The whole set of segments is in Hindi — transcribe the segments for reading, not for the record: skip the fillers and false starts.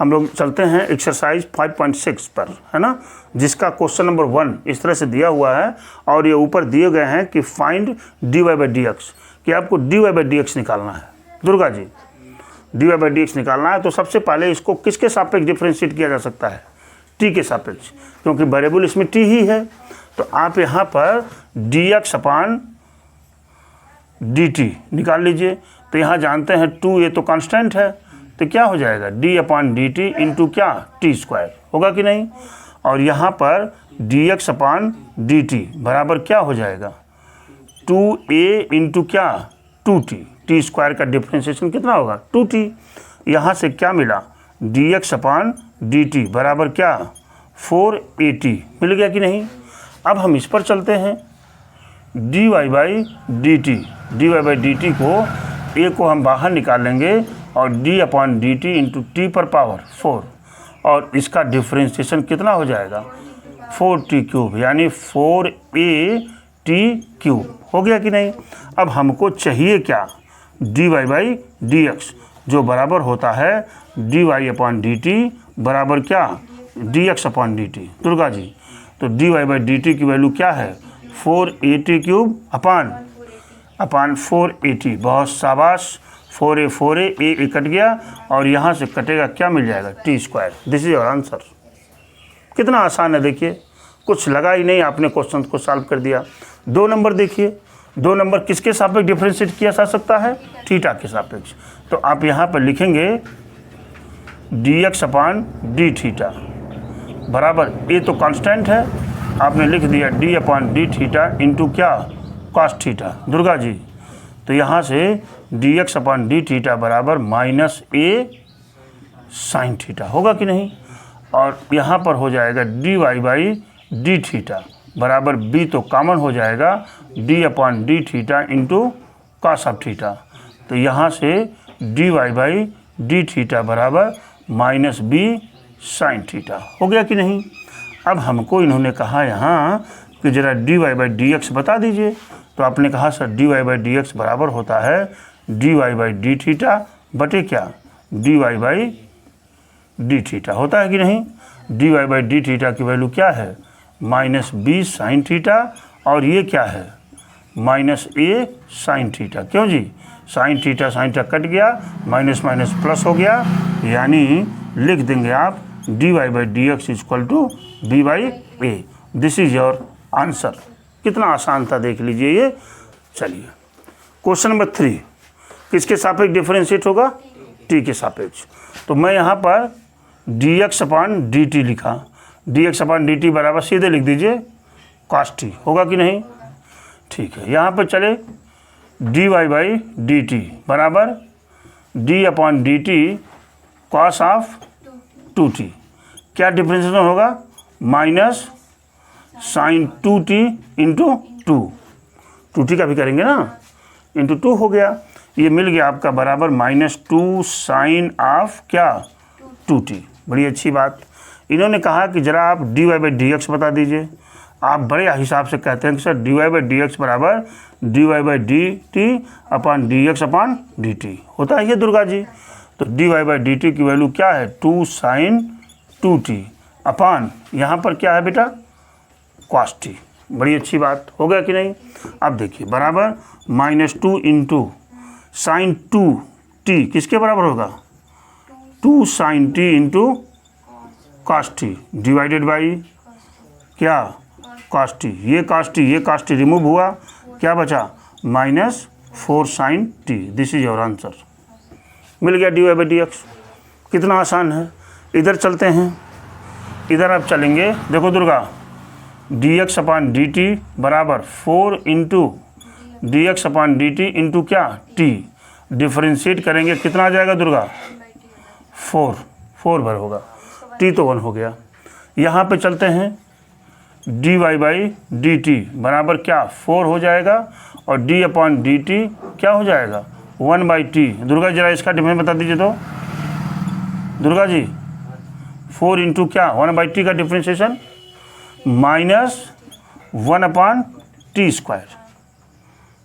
हम लोग चलते हैं एक्सरसाइज 5.6 पर, है ना, जिसका क्वेश्चन नंबर 1 इस तरह से दिया हुआ है और ये ऊपर दिए गए हैं कि find dy by d x, कि आपको dy बाई डी एक्स निकालना है। Durga ji, dy by d x निकालना है तो सबसे पहले इसको किसके सापेक्ष डिफ्रेंशिएट किया जा सकता है? t के सापेक्ष, क्योंकि वेरिएबल इसमें t ही है। तो आप यहाँ पर dx अपान dt निकाल लीजिए। तो यहाँ जानते हैं 2 ये तो कांस्टेंट है, तो क्या हो जाएगा d अपान डी टी इंटू क्या t स्क्वायर, होगा कि नहीं। और यहाँ पर dx अपान डी टी बराबर क्या हो जाएगा 2a इंटू क्या 2t, t स्क्वायर का डिफ्रेंशिएशन कितना होगा 2t। यहाँ से क्या मिला dx अपान डी टी बराबर क्या 4at, मिल गया कि नहीं। अब हम इस पर चलते हैं dy बाई डी टी को a को हम बाहर निकाल लेंगे और d अपान डी टी इंटू टी पर पावर 4, और इसका डिफ्रेंशिएशन कितना हो जाएगा 4t क्यूब, यानी 4at क्यूब, हो गया कि नहीं। अब हमको चाहिए क्या dy बाई डी एक्स, जो बराबर होता है dy अपान डी टी बराबर क्या dx अपान डी टी। दुर्गा जी, तो dy बाई डी टी की वैल्यू क्या है 4at क्यूब अपान 4at, बहुत शाबाश, 4a a कट गया और यहाँ से कटेगा क्या मिल जाएगा t square. This is your answer. कितना आसान है देखिए, कुछ लगा ही नहीं, आपने क्वेश्चन को सॉल्व कर दिया। 2 नंबर देखिए, 2 नंबर किसके सापेक्ष डिफ्रेंशिएट किया जा सकता है थीटा के सापेक्ष। तो आप यहाँ पर लिखेंगे dx अपान डी थीटा बराबर a तो कांस्टेंट है, आपने लिख दिया d अपान डी थीटा इंटू क्या कॉस थीटा। दुर्गा जी, तो यहाँ से dx अपान डी थीटा बराबर माइनस a साइन थीटा, होगा कि नहीं। और यहाँ पर हो जाएगा dy बाई डी थीटा बराबर b तो कॉमन हो जाएगा d upon D theta into cos of theta. तो यहाँ से dy बाई डी थीटा बराबर माइनस b साइन थीटा, हो गया कि नहीं। अब हमको इन्होंने कहा यहाँ कि ज़रा dy बाई डी एक्स बता दीजिए। तो आपने कहा sir dy by d x बराबर होता है dy बाई डी थीटा बटे क्या dy बाई डी थीटा, होता है कि नहीं। dy बाई डी थीटा की वैल्यू क्या है माइनस b साइन थीटा, और ये क्या है माइनस a साइन थीटा। क्यों जी, साइन थीटा कट गया, माइनस माइनस प्लस हो गया, यानी लिख देंगे आप dy by d x equal to b by a। This is your answer. कितना आसान था देख लीजिए ये। चलिए क्वेश्चन नंबर 3 किसके सापेक्ष डिफरेंशिएट होगा t के सापेक्ष। तो मैं यहाँ पर dx अपान डी टी लिखा, dx अपान डी टी बराबर सीधे लिख दीजिए cos t, होगा कि नहीं। ठीक है, यहाँ पर चले dy बाई डी टी बराबर d upon D T cos of 2t, क्या डिफ्रेंशिएशन होगा minus sign 2t into 2t का भी करेंगे ना, इंटू 2 हो गया, ये मिल गया आपका बराबर माइनस 2 साइन ऑफ क्या 2t। बड़ी अच्छी बात। इन्होंने कहा कि ज़रा आप dy बाई डी एक्स बता दीजिए। आप बड़े हिसाब से कहते हैं कि sir dy by d x बराबर dy by d t upon D x upon D T, होता है ये दुर्गा जी। तो dy बाई डी टी की वैल्यू क्या है 2 साइन 2t अपान यहाँ पर क्या है बेटा cos t। बड़ी अच्छी बात, हो गया कि नहीं। अब देखिए बराबर माइनस 2 इंटू साइन 2t किसके बराबर होगा 2 sine t into cos t divided by क्या cos t। ये cos t रिमूव हुआ, क्या बचा minus 4 sine t। This is your answer. मिल गया dy बाई डी एक्स। कितना आसान है। इधर चलते हैं, इधर आप चलेंगे, देखो दुर्गा dx अपान डी टी बराबर 4 इंटू डी एक्स अपान डी टी इंटू क्या t, डिफ्रेंशिएट करेंगे कितना आ जाएगा दुर्गा 4 भर होगा, t तो 1 हो गया। यहाँ पे चलते हैं dy बाई डी टी बराबर क्या 4 हो जाएगा और d अपान डी टी क्या हो जाएगा 1 बाई टी। दुर्गा जरा इसका डिफरेंस बता दीजिए तो दुर्गा जी 4 इंटू क्या 1 बाई टी का differentiation minus 1 upon t square.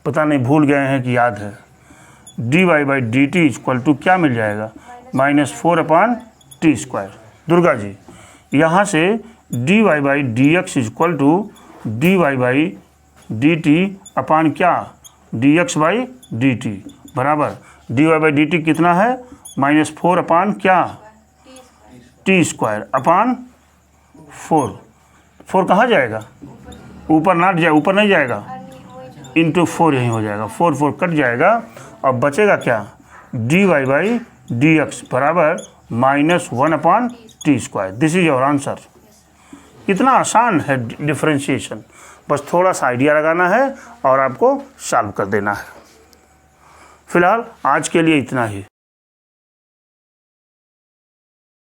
पता नहीं भूल गए हैं कि याद है। dy by d t equal to क्या मिल जाएगा minus 4 upon t square. Durga ji, यहाँ से dy by d x is equal to d y by d t upon क्या, d x by d t बराबर d y by d t कितना है, -4 अपान क्या, टी स्क्वायर अपान 4 कहाँ जाएगा, ऊपर ना जाए, ऊपर नहीं जाएगा, इंटू 4 यहीं हो जाएगा, 4 कट जाएगा और बचेगा क्या, d y by d x बराबर -1 upon t square. This is your answer. इतना आसान है डिफरेंशिएशन, बस थोड़ा सा आइडिया लगाना है और आपको सॉल्व कर देना है। फिलहाल आज के लिए इतना ही।